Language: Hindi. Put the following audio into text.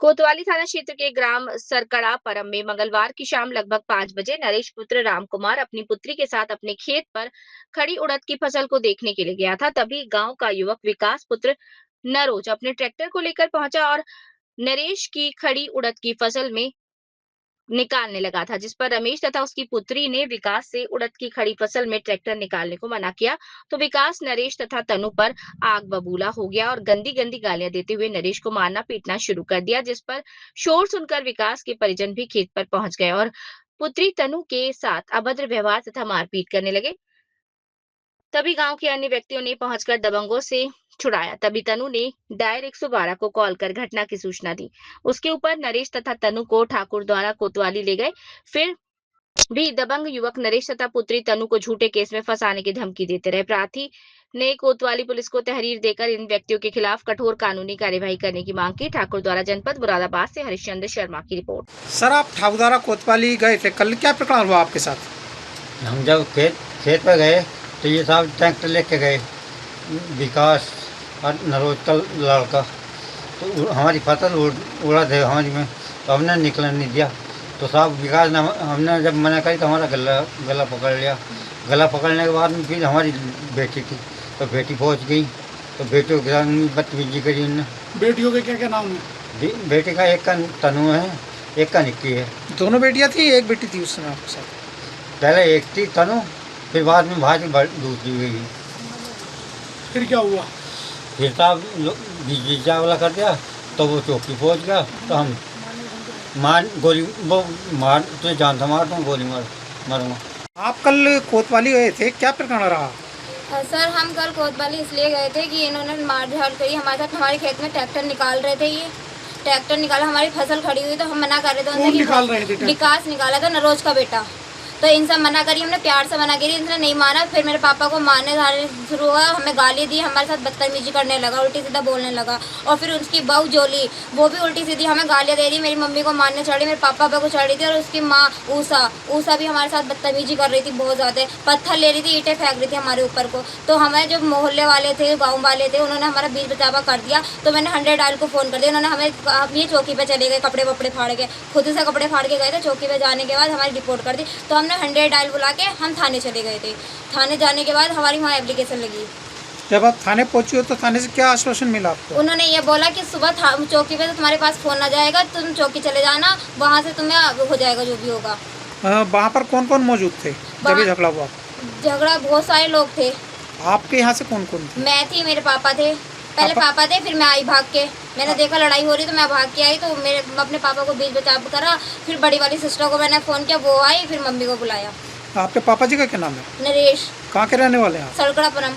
कोतवाली थाना क्षेत्र के ग्राम सरकड़ा परम में मंगलवार की शाम लगभग 5 बजे नरेश पुत्र रामकुमार अपनी पुत्री के साथ अपने खेत पर खड़ी उड़द की फसल को देखने के लिए गया था। तभी गांव का युवक विकास पुत्र नरोज अपने ट्रैक्टर को लेकर पहुंचा और नरेश की खड़ी उड़द की फसल में निकालने लगा था, जिस पर रमेश तथा उसकी पुत्री ने विकास से उड़द की खड़ी फसल में ट्रैक्टर निकालने को मना किया। तो विकास नरेश तथा तनु पर आग बबूला हो गया और गंदी गंदी गालियां देते हुए नरेश को मारना पीटना शुरू कर दिया, जिस पर शोर सुनकर विकास के परिजन भी खेत पर पहुंच गए और पुत्री तनु के साथ अभद्र व्यवहार तथा मारपीट करने लगे। तभी गांव के अन्य व्यक्तियों ने पहुंचकर दबंगों से छुड़ाया। तभी तनु ने डायल 112 को कॉल कर घटना की सूचना दी। उसके ऊपर नरेश तथा तनु को ठाकुर द्वारा कोतवाली ले गए। फिर भी दबंग युवक नरेश तथा पुत्री तनु को झूठे केस में फंसाने की धमकी देते रहे। प्रार्थी ने कोतवाली पुलिस को तहरीर देकर इन व्यक्तियों के खिलाफ कठोर कानूनी कार्यवाही करने की मांग की। ठाकुर द्वारा जनपद मुरादाबाद से हरिश्चंद्र शर्मा की रिपोर्ट। सर, आप ठाकुरद्वारा कोतवाली गए थे, कल क्या प्रकरण हुआ आपके साथ? हम जब खेत पर गए तो ये साहब ट्रैक्टर लेके गए, विकास और नरोज का लड़का, तो हमारी फसल उड़ा थे हमारी में, तो हमने निकलने नहीं दिया। तो साहब विकास ने, हमने जब मना करी तो हमारा गला पकड़ लिया। गला पकड़ने के बाद में फिर हमारी बेटी थी, तो बेटी पहुंच गई, तो बेटियों के साथ बदतमीजी करी उन्होंने। बेटियों के क्या क्या नाम है? बेटे का एक का तनु है, एक का निक्की है। दोनों बेटियां थी, एक बेटी थी उस समय आपके साथ? पहले एक थी तनु, फिर बाद में भाजी दूसरी गई। फिर क्या हुआ? फिर साहब बीजा वाला कर दिया, तो वो चौकी पहुंच गया, तो हम मार तो जानता मार दूँ, गोली मारूंगा। आप कल कोतवाली गए थे, क्या प्रकरण रहा? सर, हम कल कोतवाली इसलिए गए थे कि इन्होंने मारझाड़ करी हमारे साथ। हमारे खेत में ट्रैक्टर निकाल रहे थे, ये ट्रैक्टर निकाला, हमारी फसल खड़ी हुई तो हम मना कर रहे थे उनसे। निकाल रहे थे? विकास निकाला था, नरोज का बेटा। तो इनसे मना करी, हमने प्यार से मना करी, इनसे नहीं माना। फिर मेरे पापा को मारने धारने शुरू हुआ, हमें गाली दी, हमारे साथ बदतमीजी करने लगा, उल्टी सीधा बोलने लगा। और फिर उसकी बहू जोली, वो भी उल्टी सीधी हमें गालियाँ दे रही, मेरी मम्मी को मारने चढ़ी, मेरे पापा पे को चढ़ी थी। और उसकी माँ ऊषा भी हमारे साथ बदतमीजी कर रही थी बहुत ज़्यादा, पत्थर ले रही थी, ईंटें फेंक रही थी हमारे ऊपर को। तो हमें जो मोहल्ले वाले थे, गाँव वाले थे, उन्होंने हमारा बीच बचावा कर दिया। तो मैंने 100 डायल को फ़ोन कर दिया। उन्होंने हमें ये चौकी पे चले गए, कपड़े वपड़े फाड़ के, खुद से कपड़े फाड़ के गए थे। चौकी पे जाने के बाद हमारी रिपोर्ट कर दी, तो हमने 100 डायल बुला के हम थाने चले गए थे। थाने जाने के बाद हमारी वहाँ एप्लीकेशन लगी। जब आप थाने पहुंची हो तो थाने से क्या आश्वासन मिला आपको? उन्होंने ये बोला कि सुबह चौकी पे तो तुम्हारे पास फ़ोन आ जाएगा, तुम चौकी चले जाना, वहाँ से तुम्हें हो जाएगा जो भी होगा। वहाँ पर कौन कौन मौजूद थे जब ये झगड़ा हुआ? झगड़ा बहुत सारे लोग थे। आपके यहाँ से कौन कौन थे? मैं थी, मेरे पापा थे, पहले पापा थे, फिर मैं आई भाग के। मैंने देखा लड़ाई हो रही तो मैं भाग के आई, तो मेरे अपने पापा को बीच बचाव करा। फिर बड़ी वाली सिस्टर को मैंने फ़ोन किया, वो आई, फिर मम्मी को बुलाया। आपके पापा जी का क्या नाम है? नरेश। कहाँ के रहने वाले हैं आप? सरकड़ा परम।